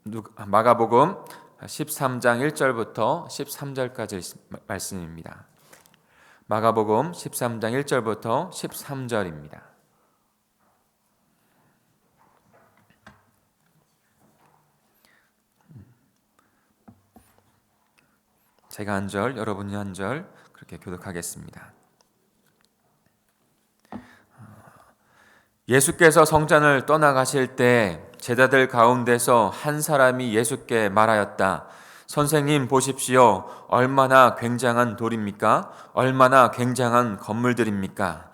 마가복음 13장 1절부터 13절까지 말씀입니다. 마가복음 13장 1절부터 13절입니다. 제가 한 절, 여러분이 한 절 그렇게 교독하겠습니다. 예수께서 성전을 떠나가실 때 제자들 가운데서 한 사람이 예수께 말하였다. 선생님 보십시오. 얼마나 굉장한 돌입니까? 얼마나 굉장한 건물들입니까?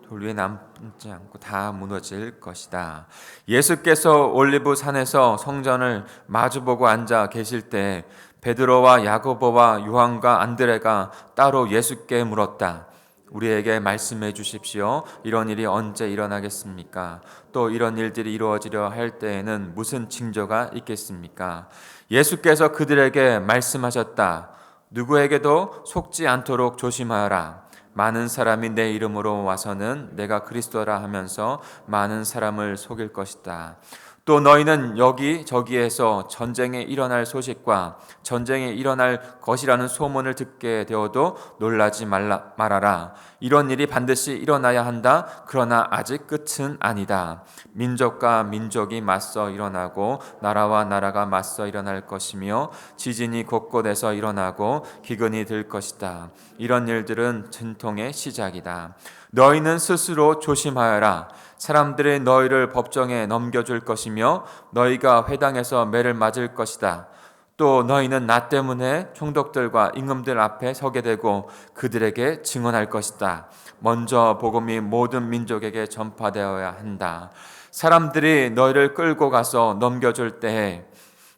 돌 위에 남지 않고 다 무너질 것이다. 예수께서 올리브 산에서 성전을 마주보고 앉아 계실 때 베드로와 야고보와 요한과 안드레가 따로 예수께 물었다. 우리에게 말씀해 주십시오. 이런 일이 언제 일어나겠습니까? 또 이런 일들이 이루어지려 할 때에는 무슨 징조가 있겠습니까? 예수께서 그들에게 말씀하셨다. 누구에게도 속지 않도록 조심하여라. 많은 사람이 내 이름으로 와서는 내가 그리스도라 하면서 많은 사람을 속일 것이다. 또 너희는 여기저기에서 전쟁에 일어날 소식과 전쟁에 일어날 것이라는 소문을 듣게 되어도 놀라지 말아라. 이런 일이 반드시 일어나야 한다. 그러나 아직 끝은 아니다. 민족과 민족이 맞서 일어나고 나라와 나라가 맞서 일어날 것이며 지진이 곳곳에서 일어나고 기근이 들 것이다. 이런 일들은 전통의 시작이다. 너희는 스스로 조심하여라. 사람들이 너희를 법정에 넘겨줄 것이며 너희가 회당에서 매를 맞을 것이다. 또 너희는 나 때문에 총독들과 임금들 앞에 서게 되고 그들에게 증언할 것이다. 먼저 복음이 모든 민족에게 전파되어야 한다. 사람들이 너희를 끌고 가서 넘겨줄 때에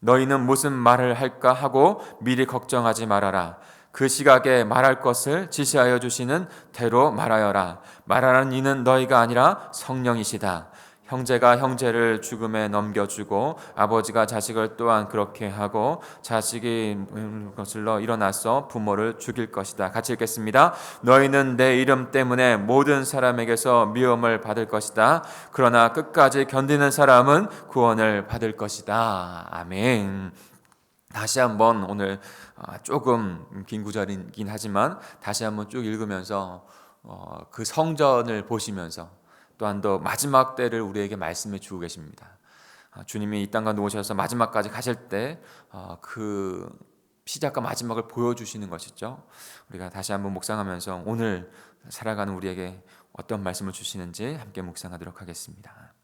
너희는 무슨 말을 할까 하고 미리 걱정하지 말아라. 그 시각에 말할 것을 지시하여 주시는 대로 말하여라. 말하는 이는 너희가 아니라 성령이시다. 형제가 형제를 죽음에 넘겨주고 아버지가 자식을 또한 그렇게 하고 자식이 거슬러 일어나서 부모를 죽일 것이다. 같이 읽겠습니다. 너희는 내 이름 때문에 모든 사람에게서 미움을 받을 것이다. 그러나 끝까지 견디는 사람은 구원을 받을 것이다. 아멘. 다시 한번 오늘 조금 긴 구절이긴 하지만 다시 한번 쭉 읽으면서 그 성전을 보시면서 또한 더 마지막 때를 우리에게 말씀해 주고 계십니다. 주님이 이 땅 가운데 오셔서 마지막까지 가실 때 그 시작과 마지막을 보여주시는 것이죠. 우리가 다시 한번 묵상하면서 오늘 살아가는 우리에게 어떤 말씀을 주시는지 함께 묵상하도록 하겠습니다.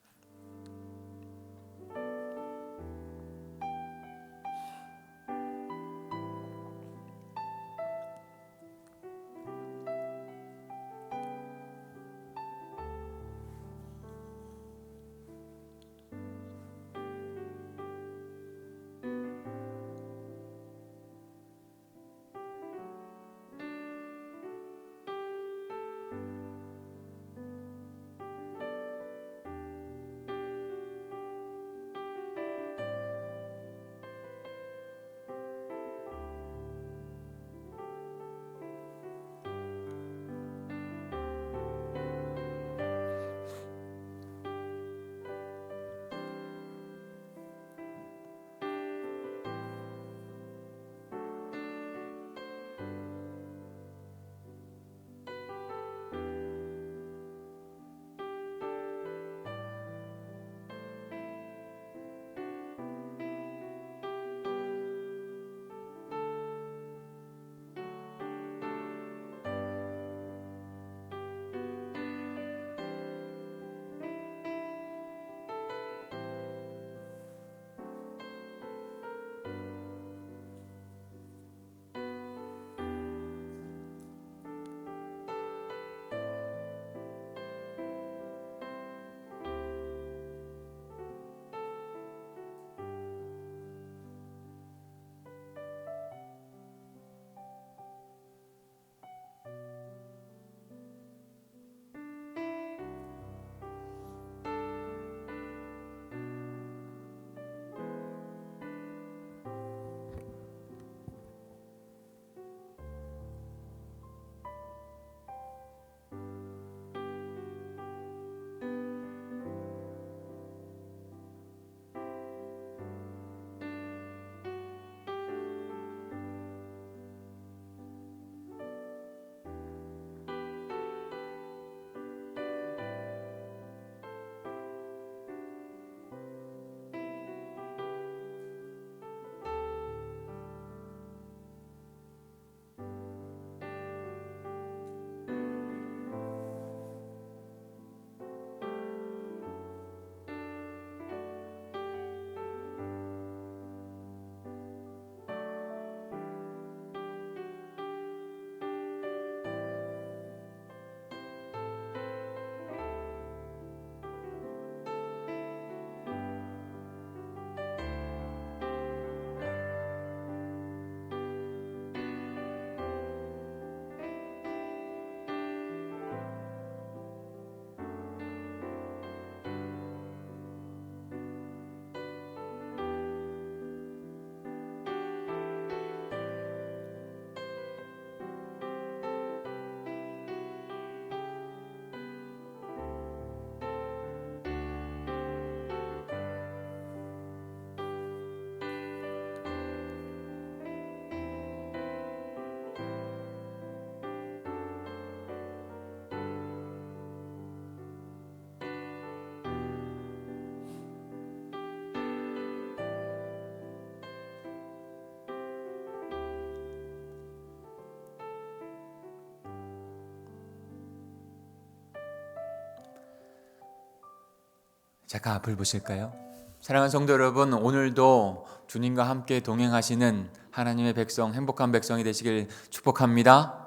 잠깐 앞을 보실까요? 사랑하는 성도 여러분, 오늘도 주님과 함께 동행하시는 하나님의 백성, 행복한 백성이 되시길 축복합니다.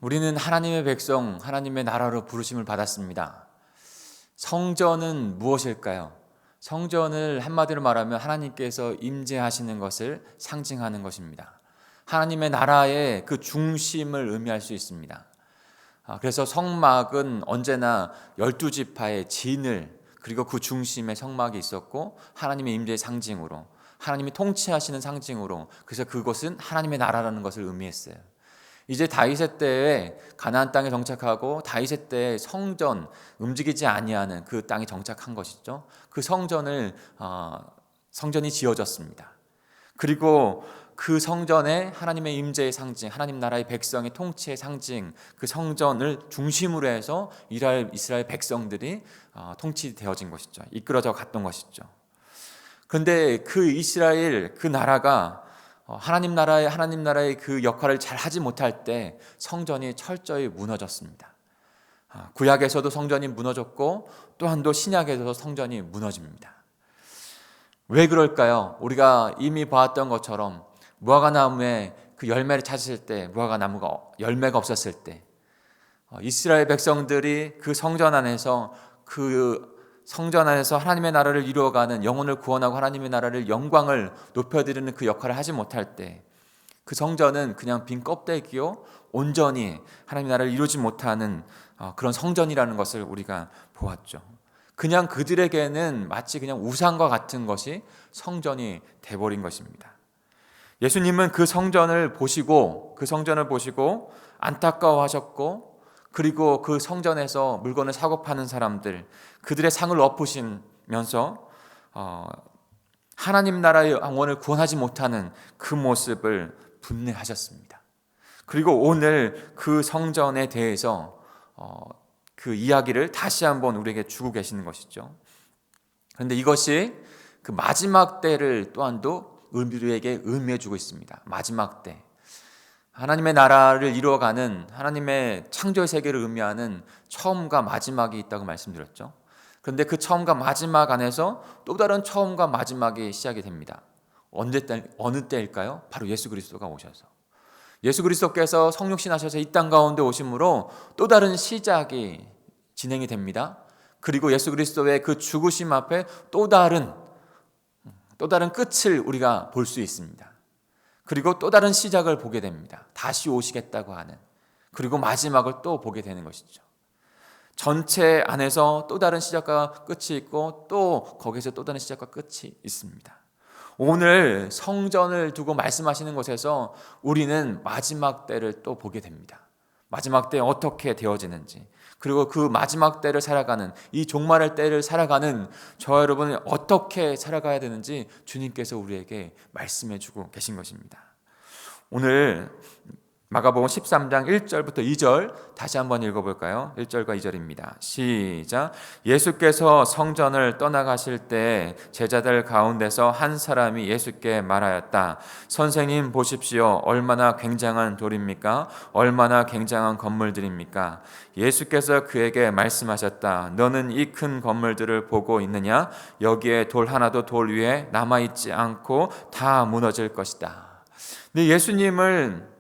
우리는 하나님의 백성, 하나님의 나라로 부르심을 받았습니다. 성전은 무엇일까요? 성전을 한마디로 말하면 하나님께서 임재하시는 것을 상징하는 것입니다. 하나님의 나라의 그 중심을 의미할 수 있습니다. 그래서 성막은 언제나 12지파의 진을, 그리고 그 중심에 성막이 있었고 하나님의 임재의 상징으로, 하나님이 통치하시는 상징으로, 그래서 그것은 하나님의 나라라는 것을 의미했어요. 이제 다윗의 때에 가나안 땅에 정착하고 다윗의 때에 성전, 움직이지 아니하는 그 땅에 정착한 것이죠. 그 성전이 지어졌습니다. 그리고 그 성전에 하나님의 임재의 상징, 하나님 나라의 백성의 통치의 상징, 그 성전을 중심으로 해서 이스라엘 백성들이 통치되어진 것이죠. 이끌어져 갔던 것이죠. 그런데 그 이스라엘, 그 나라가 하나님 나라의 그 역할을 잘 하지 못할 때 성전이 철저히 무너졌습니다. 구약에서도 성전이 무너졌고 또한도 신약에서도 성전이 무너집니다. 왜 그럴까요? 우리가 이미 보았던 것처럼 무화과나무에 그 열매를 찾았을 때, 무화과나무가 열매가 없었을 때 이스라엘 백성들이 그 성전 안에서 하나님의 나라를 이루어가는, 영혼을 구원하고 하나님의 나라를 영광을 높여드리는 그 역할을 하지 못할 때 그 성전은 그냥 빈 껍데기요, 온전히 하나님의 나라를 이루지 못하는 그런 성전이라는 것을 우리가 보았죠. 그냥 그들에게는 마치 그냥 우상과 같은 것이 성전이 돼버린 것입니다. 예수님은 그 성전을 보시고 안타까워하셨고, 그리고 그 성전에서 물건을 사고 파는 사람들, 그들의 상을 엎으시면서 하나님 나라의 영혼을 구원하지 못하는 그 모습을 분내하셨습니다. 그리고 오늘 그 성전에 대해서 그 이야기를 다시 한번 우리에게 주고 계시는 것이죠. 그런데 이것이 그 마지막 때를 또한도 우리에게 의미해 주고 있습니다. 마지막 때, 하나님의 나라를 이루어가는, 하나님의 창조의 세계를 의미하는 처음과 마지막이 있다고 말씀드렸죠. 그런데 그 처음과 마지막 안에서 또 다른 처음과 마지막이 시작이 됩니다. 어느 때일까요? 바로 예수 그리스도가 오셔서, 예수 그리스도께서 성육신 하셔서 이 땅 가운데 오심으로 또 다른 시작이 진행이 됩니다. 그리고 예수 그리스도의 그 죽으심 앞에 또 다른 끝을 우리가 볼 수 있습니다. 그리고 또 다른 시작을 보게 됩니다. 다시 오시겠다고 하는, 그리고 마지막을 또 보게 되는 것이죠. 전체 안에서 또 다른 시작과 끝이 있고, 또 거기서 또 다른 시작과 끝이 있습니다. 오늘 성전을 두고 말씀하시는 곳에서 우리는 마지막 때를 또 보게 됩니다. 마지막 때 어떻게 되어지는지, 그리고 그 마지막 때를 살아가는, 이 종말의 때를 살아가는 저와 여러분은 어떻게 살아가야 되는지 주님께서 우리에게 말씀해 주고 계신 것입니다. 오늘 마가복음 13장 1절부터 2절 다시 한번 읽어볼까요? 1절과 2절입니다. 시작. 예수께서 성전을 떠나가실 때 제자들 가운데서 한 사람이 예수께 말하였다. 선생님 보십시오. 얼마나 굉장한 돌입니까? 얼마나 굉장한 건물들입니까? 예수께서 그에게 말씀하셨다. 너는 이 큰 건물들을 보고 있느냐? 여기에 돌 하나도 돌 위에 남아있지 않고 다 무너질 것이다. 근데 예수님을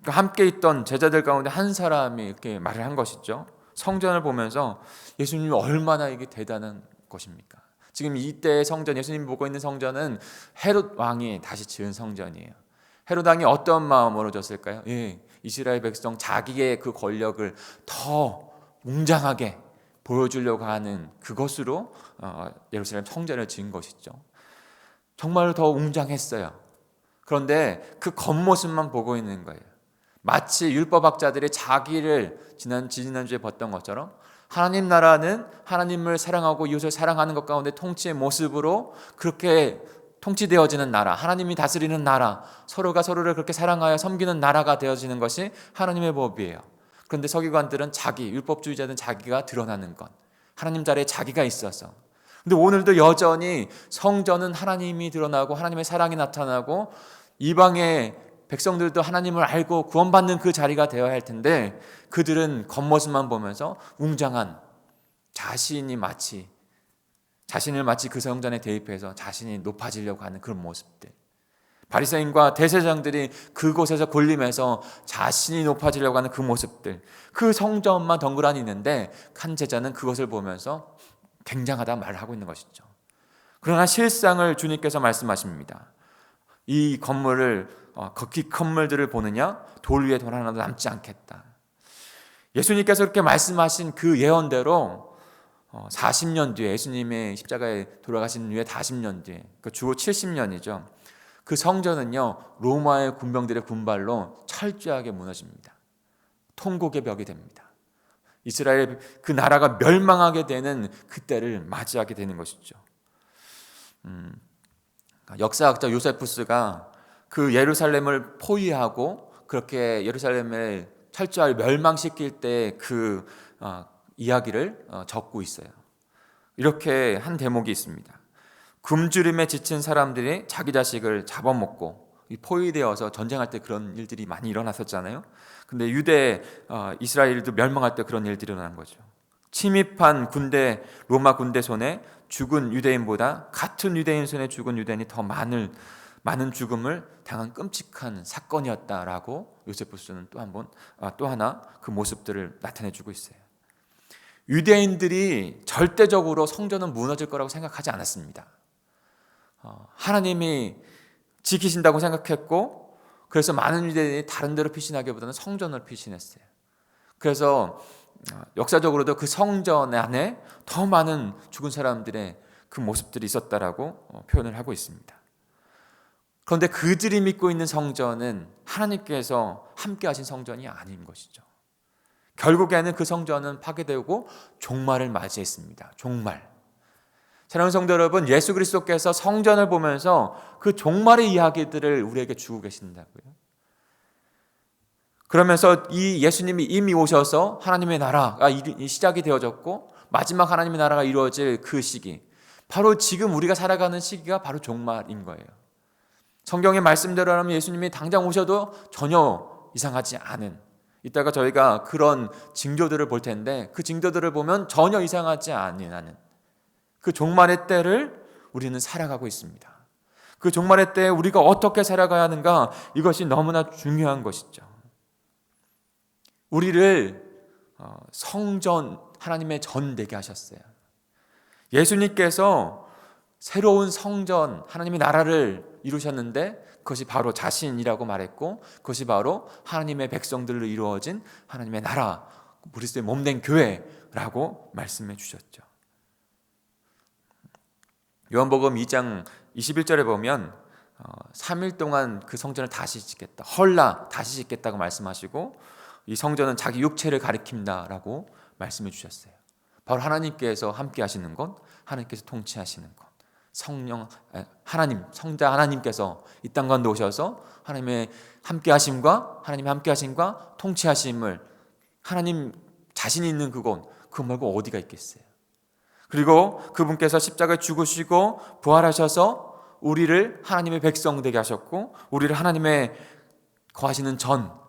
함께 있던 제자들 가운데 한 사람이 이렇게 말을 한 것이죠. 성전을 보면서 예수님이 얼마나 이게 대단한 것입니까? 지금 이때의 성전, 예수님이 보고 있는 성전은 헤롯 왕이 다시 지은 성전이에요. 헤롯 왕이 어떤 마음으로 졌을까요? 이스라엘 백성, 자기의 그 권력을 더 웅장하게 보여주려고 하는 그것으로 예루살렘 성전을 지은 것이죠. 정말 더 웅장했어요. 그런데 그 겉모습만 보고 있는 거예요. 마치 율법학자들이 자기를 지난주에 봤던 것처럼 하나님 나라는 하나님을 사랑하고 이웃을 사랑하는 것 가운데 통치의 모습으로 그렇게 통치되어지는 나라, 하나님이 다스리는 나라, 서로가 서로를 그렇게 사랑하여 섬기는 나라가 되어지는 것이 하나님의 법이에요. 그런데 서기관들은 율법주의자들은 자기가 드러나는 것, 하나님 자리에 자기가 있어서. 근데 오늘도 여전히 성전은 하나님이 드러나고 하나님의 사랑이 나타나고 이방의 백성들도 하나님을 알고 구원받는 그 자리가 되어야 할 텐데, 그들은 겉모습만 보면서 웅장한, 자신이 마치 자신을 마치 그 성전에 대입해서 자신이 높아지려고 하는 그런 모습들, 바리새인과 대제사장들이 그곳에서 군림해서 자신이 높아지려고 하는 그 모습들, 그 성전만 덩그러니 있는데 한 제자는 그것을 보면서 굉장하다 말을 하고 있는 것이죠. 그러나 실상을 주님께서 말씀하십니다. 이 건물을 그 건물들을 보느냐 돌 위에 돌 하나도 남지 않겠다. 예수님께서 그렇게 말씀하신 그 예언대로 40년 뒤에, 예수님의 십자가에 돌아가신 후에 40년 뒤에, 그 주후 70년이죠. 그 성전은요 로마의 군병들의 군발로 철저하게 무너집니다. 통곡의 벽이 됩니다. 이스라엘 그 나라가 멸망하게 되는 그때를 맞이하게 되는 것이죠. 역사학자 요세푸스가 그 예루살렘을 포위하고 그렇게 예루살렘을 철저하게 멸망시킬 때 그 이야기를 적고 있어요. 이렇게 한 대목이 있습니다. 굶주림에 지친 사람들이 자기 자식을 잡아먹고 포위되어서 전쟁할 때 그런 일들이 많이 일어났었잖아요. 근데 유대 이스라엘도 멸망할 때 그런 일들이 일어난 거죠. 침입한 군대, 로마 군대 손에 죽은 유대인보다 같은 유대인 손에 죽은 유대인이 더 많은 죽음을 당한 끔찍한 사건이었다라고 요세푸스는 또 하나 그 모습들을 나타내주고 있어요. 유대인들이 절대적으로 성전은 무너질 거라고 생각하지 않았습니다. 하나님이 지키신다고 생각했고, 그래서 많은 유대인이 다른 데로 피신하기보다는 성전을 피신했어요. 그래서 역사적으로도 그 성전 안에 더 많은 죽은 사람들의 그 모습들이 있었다라고 표현을 하고 있습니다. 그런데 그들이 믿고 있는 성전은 하나님께서 함께 하신 성전이 아닌 것이죠. 결국에는 그 성전은 파괴되고 종말을 맞이했습니다. 종말. 사랑하는 성도 여러분, 예수 그리스도께서 성전을 보면서 그 종말의 이야기들을 우리에게 주고 계신다고요. 그러면서 이 예수님이 이미 오셔서 하나님의 나라가 시작이 되어졌고 마지막 하나님의 나라가 이루어질 그 시기, 바로 지금 우리가 살아가는 시기가 바로 종말인 거예요. 성경의 말씀대로라면 예수님이 당장 오셔도 전혀 이상하지 않은, 이따가 저희가 그런 징조들을 볼 텐데 그 징조들을 보면 전혀 이상하지 않은 그 종말의 때를 우리는 살아가고 있습니다. 그 종말의 때에 우리가 어떻게 살아가야 하는가, 이것이 너무나 중요한 것이죠. 우리를 성전, 하나님의 전 되게 하셨어요. 예수님께서 새로운 성전, 하나님의 나라를 이루셨는데 그것이 바로 자신이라고 말했고, 그것이 바로 하나님의 백성들로 이루어진 하나님의 나라, 그리스도의 몸된 교회라고 말씀해 주셨죠. 요한복음 2장 21절에 보면 3일 동안 그 성전을 다시 짓겠다, 헐라 다시 짓겠다고 말씀하시고, 이 성전은 자기 육체를 가리킨다라고 말씀해 주셨어요. 바로 하나님께서 함께 하시는 것, 하나님께서 통치하시는 것, 하나님, 성자 하나님께서 이 땅 가운데 오셔서 하나님의 함께 하심과 통치하심을, 하나님 자신이 있는 그곳 말고 어디가 있겠어요. 그리고 그분께서 십자가에 죽으시고 부활하셔서 우리를 하나님의 백성 되게 하셨고, 우리를 하나님의 거하시는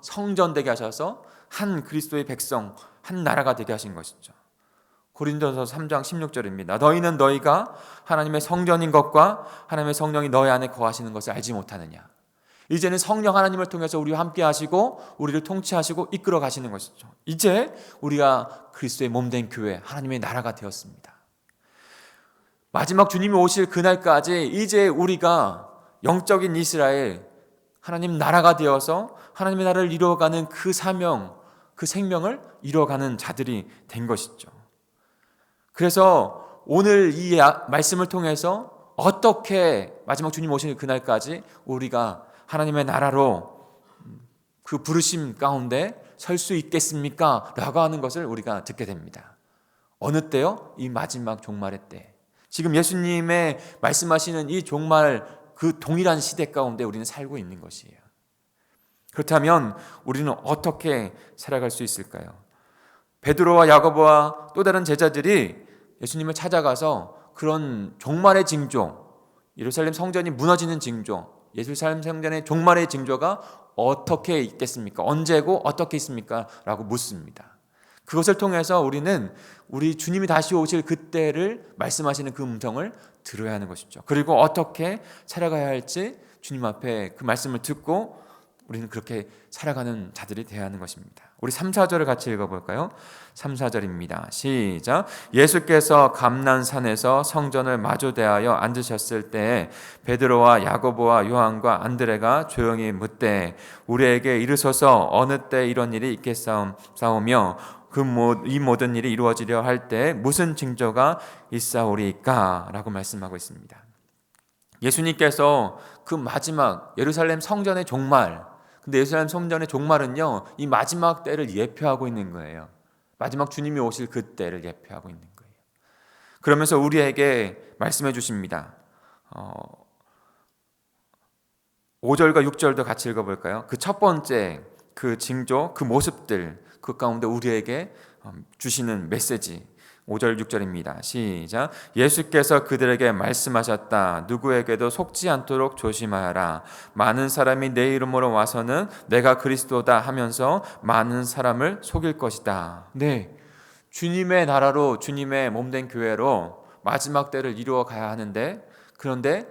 성전 되게 하셔서 한 그리스도의 백성, 한 나라가 되게 하신 것이죠. 고린도전서 3장 16절입니다. 너희는 너희가 하나님의 성전인 것과 하나님의 성령이 너희 안에 거하시는 것을 알지 못하느냐. 이제는 성령 하나님을 통해서 우리와 함께 하시고 우리를 통치하시고 이끌어 가시는 것이죠. 이제 우리가 그리스도의 몸된 교회, 하나님의 나라가 되었습니다. 마지막 주님이 오실 그날까지 이제 우리가 영적인 이스라엘, 하나님 나라가 되어서 하나님의 나라를 이루어가는 그 사명, 그 생명을 이루어가는 자들이 된 것이죠. 그래서 오늘 이 말씀을 통해서 어떻게 마지막 주님 오시는 그날까지 우리가 하나님의 나라로 그 부르심 가운데 설 수 있겠습니까? 라고 하는 것을 우리가 듣게 됩니다. 어느 때요? 이 마지막 종말의 때. 지금 예수님의 말씀하시는 이 종말, 그 동일한 시대 가운데 우리는 살고 있는 것이에요. 그렇다면 우리는 어떻게 살아갈 수 있을까요? 베드로와 야고보와 또 다른 제자들이 예수님을 찾아가서 그런 종말의 징조, 예루살렘 성전이 무너지는 징조, 예루살렘 성전의 종말의 징조가 어떻게 있겠습니까? 언제고 어떻게 있습니까? 라고 묻습니다. 그것을 통해서 우리는 우리 주님이 다시 오실 그때를 말씀하시는 그 음성을 들어야 하는 것이죠. 그리고 어떻게 살아가야 할지 주님 앞에 그 말씀을 듣고 우리는 그렇게 살아가는 자들이 되어야 하는 것입니다. 우리 3, 4절을 같이 읽어볼까요? 3, 4절입니다. 시작. 예수께서 감난산에서 성전을 마주 대하여 앉으셨을 때에 베드로와 야고보와 요한과 안드레가 조용히 묻되 우리에게 이르소서 어느 때 이런 일이 있겠사오며 이 모든 일이 이루어지려 할 때 무슨 징조가 있사오리까? 라고 말씀하고 있습니다. 예수님께서 그 마지막 예루살렘 성전의 종말, 근데 예루살렘 성전의 종말은요, 이 마지막 때를 예표하고 있는 거예요. 마지막 주님이 오실 그 때를 예표하고 있는 거예요. 그러면서 우리에게 말씀해 주십니다. 5절과 6절도 같이 읽어볼까요? 그 첫 번째 그 징조, 그 모습들, 그 가운데 우리에게 주시는 메시지 5절 6절입니다. 시작. 예수께서 그들에게 말씀하셨다. 누구에게도 속지 않도록 조심하여라. 많은 사람이 내 이름으로 와서는 내가 그리스도다 하면서 많은 사람을 속일 것이다. 네, 주님의 나라로, 주님의 몸된 교회로 마지막 때를 이루어 가야 하는데, 그런데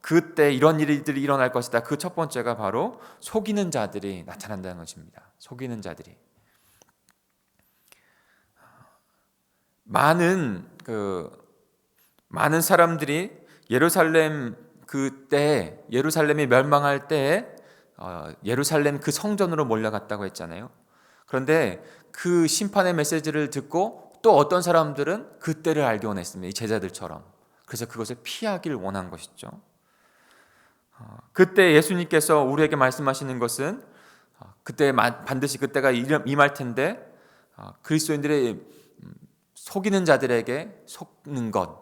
그때 이런 일들이 일어날 것이다. 그 첫 번째가 바로 속이는 자들이 나타난다는 것입니다. 속이는 자들이. 많은 사람들이 예루살렘 그때 예루살렘이 멸망할 때에 예루살렘 그 성전으로 몰려갔다고 했잖아요. 그런데 그 심판의 메시지를 듣고 또 어떤 사람들은 그때를 알기 원했습니다. 이 제자들처럼. 그래서 그것을 피하길 원한 것이죠. 그때 예수님께서 우리에게 말씀하시는 것은 그때 반드시 그때가 임할 텐데 그리스도인들의 속이는 자들에게 속는 것,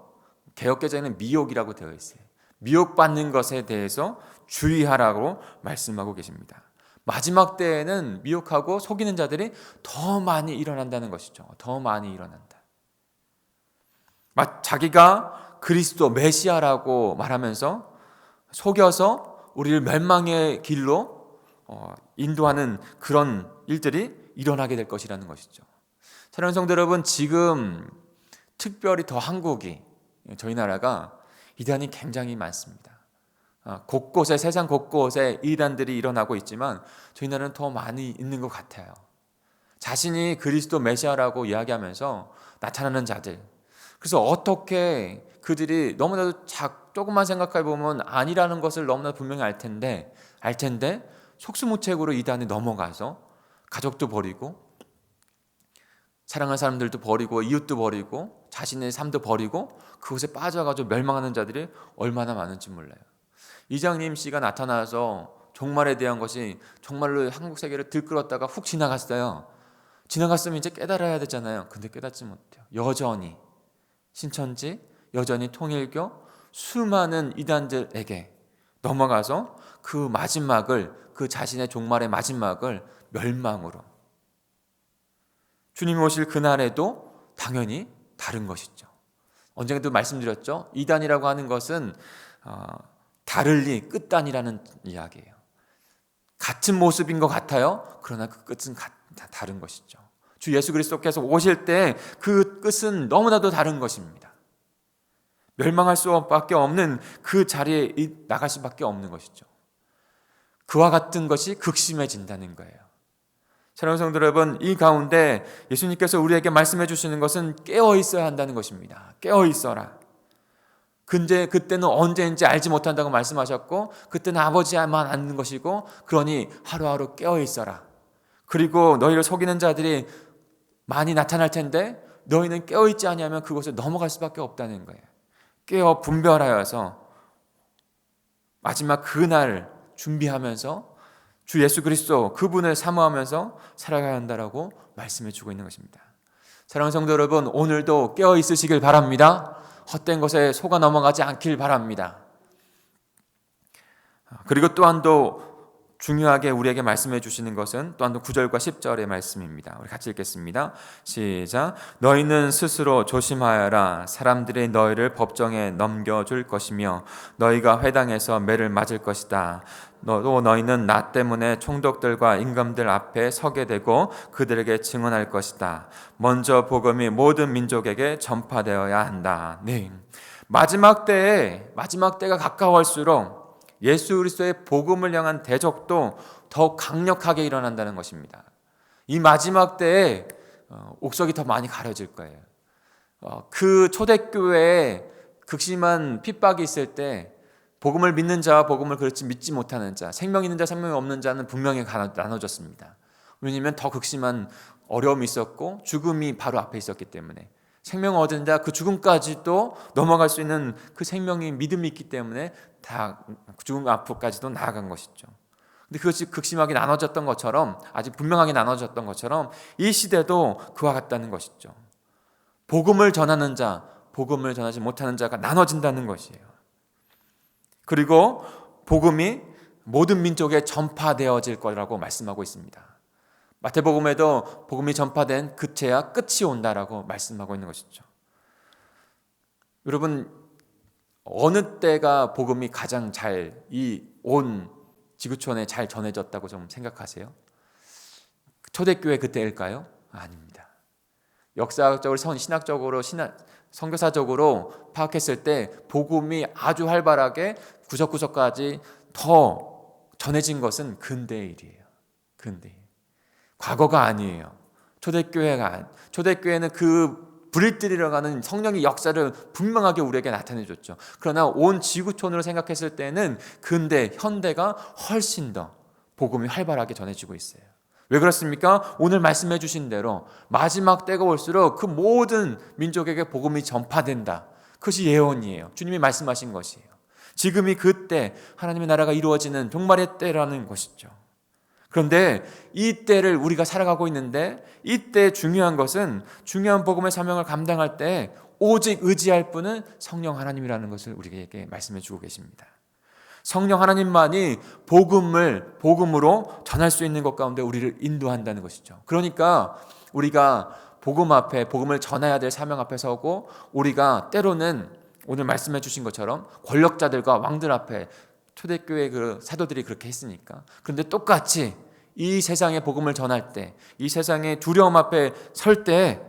개역개정에는 미혹이라고 되어 있어요. 미혹받는 것에 대해서 주의하라고 말씀하고 계십니다. 마지막 때에는 미혹하고 속이는 자들이 더 많이 일어난다는 것이죠. 더 많이 일어난다. 자기가 그리스도 메시아라고 말하면서 속여서 우리를 멸망의 길로 인도하는 그런 일들이 일어나게 될 것이라는 것이죠. 사랑하는 성도 여러분, 지금 특별히 더 한국이, 저희 나라가 이단이 굉장히 많습니다. 곳곳에, 세상 곳곳에 이단들이 일어나고 있지만 저희 나라는 더 많이 있는 것 같아요. 자신이 그리스도 메시아라고 이야기하면서 나타나는 자들. 그래서 어떻게 그들이 너무나도 조금만 생각해 보면 아니라는 것을 너무나 분명히 알 텐데 속수무책으로 이단에 넘어가서 가족도 버리고 사랑하는 사람들도 버리고 이웃도 버리고 자신의 삶도 버리고 그곳에 빠져가지고 멸망하는 자들이 얼마나 많은지 몰라요. 이장님 씨가 나타나서 종말에 대한 것이 정말로 한국 세계를 들끓었다가 훅 지나갔어요. 지나갔으면 이제 깨달아야 되잖아요. 근데 깨닫지 못해요. 여전히 신천지, 여전히 통일교, 수많은 이단들에게 넘어가서 그 마지막을, 그 자신의 종말의 마지막을 멸망으로, 주님이 오실 그날에도 당연히 다른 것이죠. 언젠가도 말씀드렸죠. 이단이라고 하는 것은 다를리 끝단이라는 이야기예요. 같은 모습인 것 같아요. 그러나 그 끝은 다른 것이죠. 주 예수 그리스도께서 오실 때 그 끝은 너무나도 다른 것입니다. 멸망할 수밖에 없는 그 자리에 나갈 수밖에 없는 것이죠. 그와 같은 것이 극심해진다는 거예요. 사랑하는 성도 여러분, 이 가운데 예수님께서 우리에게 말씀해 주시는 것은 깨어 있어야 한다는 것입니다. 깨어 있어라. 근데 그때는 언제인지 알지 못한다고 말씀하셨고, 그때는 아버지만 아는 것이고, 그러니 하루하루 깨어 있어라. 그리고 너희를 속이는 자들이 많이 나타날 텐데 너희는 깨어 있지 아니하면 그곳에 넘어갈 수밖에 없다는 거예요. 깨어 분별하여서 마지막 그날 준비하면서 주 예수 그리스도 그분을 사모하면서 살아가야 한다라고 말씀해 주고 있는 것입니다. 사랑하는 성도 여러분, 오늘도 깨어 있으시길 바랍니다. 헛된 것에 속아 넘어가지 않길 바랍니다. 그리고 또한 중요하게 우리에게 말씀해 주시는 것은 또한 9절과 10절의 말씀입니다. 우리 같이 읽겠습니다. 시작. 너희는 스스로 조심하여라. 사람들이 너희를 법정에 넘겨줄 것이며 너희가 회당에서 매를 맞을 것이다. 또 너희는 나 때문에 총독들과 임금들 앞에 서게 되고 그들에게 증언할 것이다. 먼저 복음이 모든 민족에게 전파되어야 한다. 네. 마지막 때가 가까울수록 예수 그리스도의 복음을 향한 대적도 더 강력하게 일어난다는 것입니다. 이 마지막 때에 옥석이 더 많이 가려질 거예요. 그 초대교회에 극심한 핍박이 있을 때 복음을 믿는 자와 복음을 그렇지 믿지 못하는 자, 생명 있는 자, 생명이 없는 자는 분명히 나눠졌습니다. 왜냐하면 더 극심한 어려움이 있었고 죽음이 바로 앞에 있었기 때문에 생명을 얻은 자 그 죽음까지도 넘어갈 수 있는 그 생명이 믿음이 있기 때문에 다 죽음 앞까지도 나아간 것이죠. 근데 그것이 극심하게 나눠졌던 것처럼 아직 분명하게 나눠졌던 것처럼 이 시대도 그와 같다는 것이죠. 복음을 전하는 자, 복음을 전하지 못하는 자가 나눠진다는 것이에요. 그리고 복음이 모든 민족에 전파되어질 거라고 말씀하고 있습니다. 마태복음에도 복음이 전파된 그때야 끝이 온다라고 말씀하고 있는 것이죠. 여러분, 어느 때가 복음이 가장 잘 이 온 지구촌에 잘 전해졌다고 좀 생각하세요? 초대교회 그때일까요? 아닙니다. 역사적으로, 신학적으로, 선교사적으로 파악했을 때 복음이 아주 활발하게 구석구석까지 더 전해진 것은 근대의 일이에요. 근대. 과거가 아니에요. 초대교회는 그 불일들이라고 하는 성령의 역사를 분명하게 우리에게 나타내줬죠. 그러나 온 지구촌으로 생각했을 때는 근대, 현대가 훨씬 더 복음이 활발하게 전해지고 있어요. 왜 그렇습니까? 오늘 말씀해 주신 대로 마지막 때가 올수록 그 모든 민족에게 복음이 전파된다. 그것이 예언이에요. 주님이 말씀하신 것이에요. 지금이 그때 하나님의 나라가 이루어지는 종말의 때라는 것이죠. 그런데 이 때를 우리가 살아가고 있는데 이때 중요한 것은 중요한 복음의 사명을 감당할 때 오직 의지할 분은 성령 하나님이라는 것을 우리에게 말씀해 주고 계십니다. 성령 하나님만이 복음으로 전할 수 있는 것 가운데 우리를 인도한다는 것이죠. 그러니까 우리가 복음 앞에 복음을 전해야 될 사명 앞에 서고 우리가 때로는 오늘 말씀해 주신 것처럼 권력자들과 왕들 앞에 초대교회 그 사도들이 그렇게 했으니까. 그런데 똑같이 이 세상에 복음을 전할 때, 이 세상의 두려움 앞에 설 때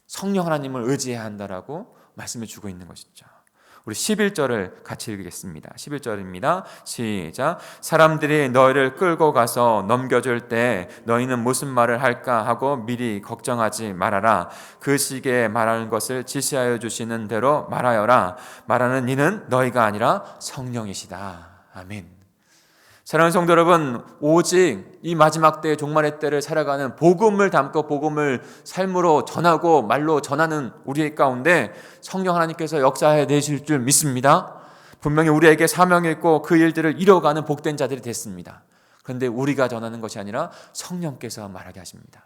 성령 하나님을 의지해야 한다라고 말씀해 주고 있는 것이죠. 우리 11절을 같이 읽겠습니다. 11절입니다. 시작. 사람들이 너희를 끌고 가서 넘겨줄 때 너희는 무슨 말을 할까 하고 미리 걱정하지 말아라. 그 시기에 말하는 것을 지시하여 주시는 대로 말하여라. 말하는 이는 너희가 아니라 성령이시다. 아멘. 사랑하는 성도 여러분, 오직 이 마지막 때 종말의 때를 살아가는 복음을 담고 복음을 삶으로 전하고 말로 전하는 우리 가운데 성령 하나님께서 역사해 내실 줄 믿습니다. 분명히 우리에게 사명이 있고 그 일들을 이뤄가는 복된 자들이 됐습니다. 그런데 우리가 전하는 것이 아니라 성령께서 말하게 하십니다.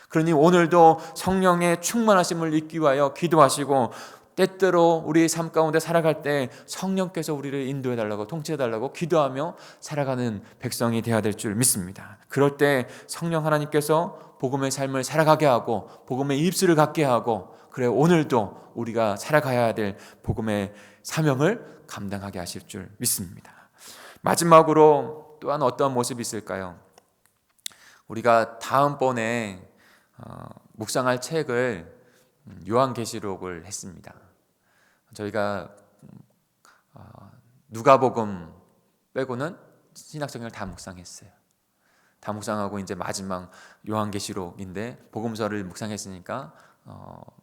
그러니 오늘도 성령의 충만하심을 잊기 위하여 기도하시고 때때로 우리의 삶 가운데 살아갈 때 성령께서 우리를 인도해달라고 통치해달라고 기도하며 살아가는 백성이 되어야 될 줄 믿습니다. 그럴 때 성령 하나님께서 복음의 삶을 살아가게 하고 복음의 입술을 갖게 하고 그래 오늘도 우리가 살아가야 될 복음의 사명을 감당하게 하실 줄 믿습니다. 마지막으로 또한 어떤 모습이 있을까요? 우리가 다음번에 묵상할 책을 요한계시록을 했습니다. 저희가 누가복음 빼고는 신약성경을 다 묵상했어요. 다 묵상하고 이제 마지막 요한계시록인데 복음서를 묵상했으니까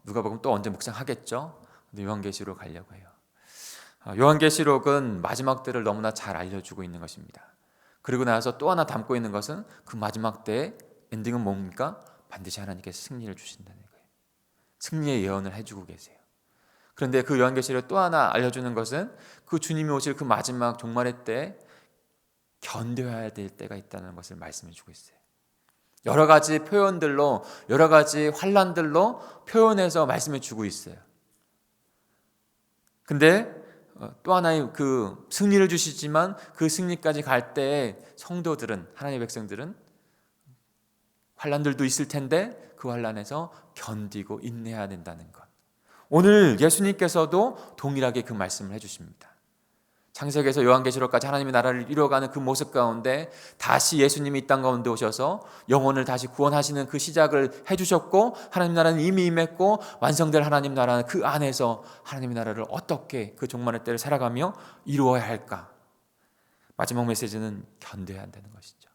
누가복음 또 언제 묵상하겠죠? 근데 요한계시록 가려고 해요. 요한계시록은 마지막 때를 너무나 잘 알려주고 있는 것입니다. 그리고 나서 또 하나 담고 있는 것은 그 마지막 때의 엔딩은 뭡니까? 반드시 하나님께서 승리를 주신다는 거예요. 승리의 예언을 해주고 계세요. 그런데 그 요한계시록 또 하나 알려주는 것은 그 주님이 오실 그 마지막 종말의 때 견뎌야 될 때가 있다는 것을 말씀해 주고 있어요. 여러 가지 표현들로 여러 가지 환난들로 표현해서 말씀해 주고 있어요. 근데 또 하나의 그 승리를 주시지만 그 승리까지 갈 때에 성도들은, 하나님의 백성들은 환난들도 있을 텐데 그 환난에서 견디고 인내해야 된다는 것. 오늘 예수님께서도 동일하게 그 말씀을 해주십니다. 창세기에서 요한계시록까지 하나님의 나라를 이루어가는 그 모습 가운데 다시 예수님이 이 땅 가운데 오셔서 영혼을 다시 구원하시는 그 시작을 해주셨고, 하나님 나라는 이미 임했고 완성될 하나님 나라는 그 안에서 하나님의 나라를 어떻게 그 종말의 때를 살아가며 이루어야 할까. 마지막 메시지는 견뎌야 한다는 것이죠.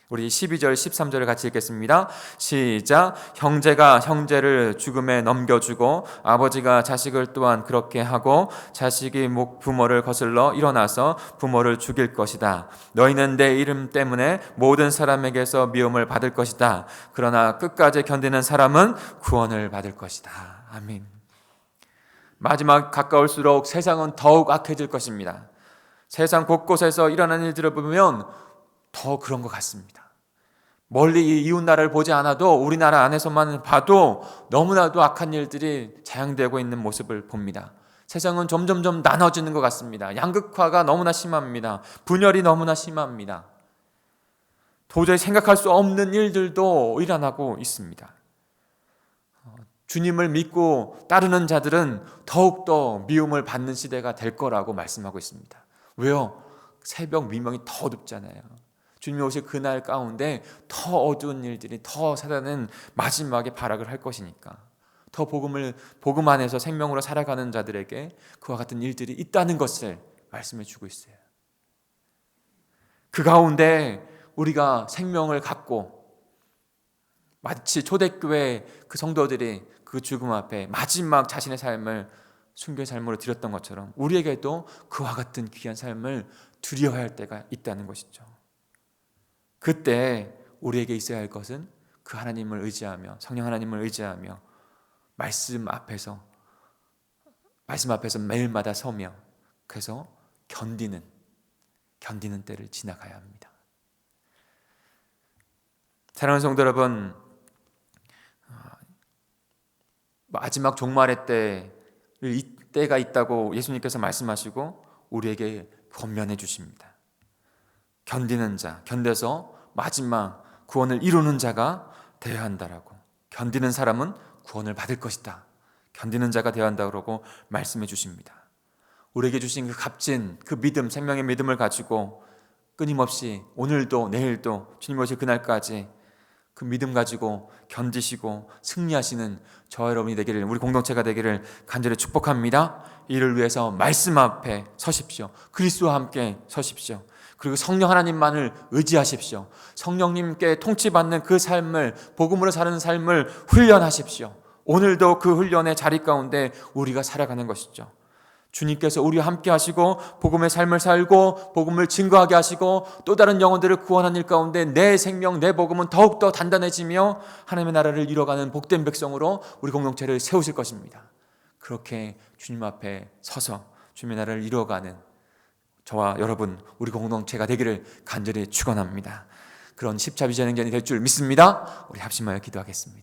우리 12절 13절을 같이 읽겠습니다. 시작. 형제가 형제를 죽음에 넘겨주고 아버지가 자식을 또한 그렇게 하고 자식이 부모를 거슬러 일어나서 부모를 죽일 것이다. 너희는 내 이름 때문에 모든 사람에게서 미움을 받을 것이다. 그러나 끝까지 견디는 사람은 구원을 받을 것이다. 아멘. 마지막 가까울수록 세상은 더욱 악해질 것입니다. 세상 곳곳에서 일어나는 일들을 보면 더 그런 것 같습니다. 멀리 이웃 나라를 보지 않아도 우리나라 안에서만 봐도 너무나도 악한 일들이 자행되고 있는 모습을 봅니다. 세상은 점점점 나눠지는 것 같습니다. 양극화가 너무나 심합니다. 분열이 너무나 심합니다. 도저히 생각할 수 없는 일들도 일어나고 있습니다. 주님을 믿고 따르는 자들은 더욱더 미움을 받는 시대가 될 거라고 말씀하고 있습니다. 왜요? 새벽 미명이 더 어둡잖아요. 주님이 오실 그날 가운데 더 어두운 일들이, 더 사단은 마지막에 발악을 할 것이니까 더 복음 안에서 생명으로 살아가는 자들에게 그와 같은 일들이 있다는 것을 말씀해 주고 있어요. 그 가운데 우리가 생명을 갖고 마치 초대교회 그 성도들이 그 죽음 앞에 마지막 자신의 삶을 순교의 삶으로 드렸던 것처럼 우리에게도 그와 같은 귀한 삶을 드려야 할 때가 있다는 것이죠. 그때 우리에게 있어야 할 것은 그 하나님을 의지하며, 성령 하나님을 의지하며 말씀 앞에서 매일마다 서며, 그래서 견디는 때를 지나가야 합니다. 사랑하는 성도 여러분, 마지막 종말의 때가 있다고 예수님께서 말씀하시고 우리에게 권면해 주십니다. 견디는 자, 견뎌서 마지막 구원을 이루는 자가 되어야 한다라고. 견디는 사람은 구원을 받을 것이다. 견디는 자가 되어야 한다고 말씀해 주십니다. 우리에게 주신 그 값진 그 믿음, 생명의 믿음을 가지고 끊임없이 오늘도 내일도 주님 오실 그날까지 그 믿음 가지고 견디시고 승리하시는 저와 여러분이 되기를, 우리 공동체가 되기를 간절히 축복합니다. 이를 위해서 말씀 앞에 서십시오. 그리스도와 함께 서십시오. 그리고 성령 하나님만을 의지하십시오. 성령님께 통치받는 그 삶을, 복음으로 사는 삶을 훈련하십시오. 오늘도 그 훈련의 자리 가운데 우리가 살아가는 것이죠. 주님께서 우리와 함께 하시고 복음의 삶을 살고 복음을 증거하게 하시고 또 다른 영혼들을 구원하는 일 가운데 내 생명, 내 복음은 더욱더 단단해지며 하나님의 나라를 이뤄가는 복된 백성으로 우리 공동체를 세우실 것입니다. 그렇게 주님 앞에 서서 주님의 나라를 이뤄가는 저와 여러분, 우리 공동체가 되기를 간절히 축원합니다. 그런 십자비전 행전이 될 줄 믿습니다. 우리 합심하여 기도하겠습니다.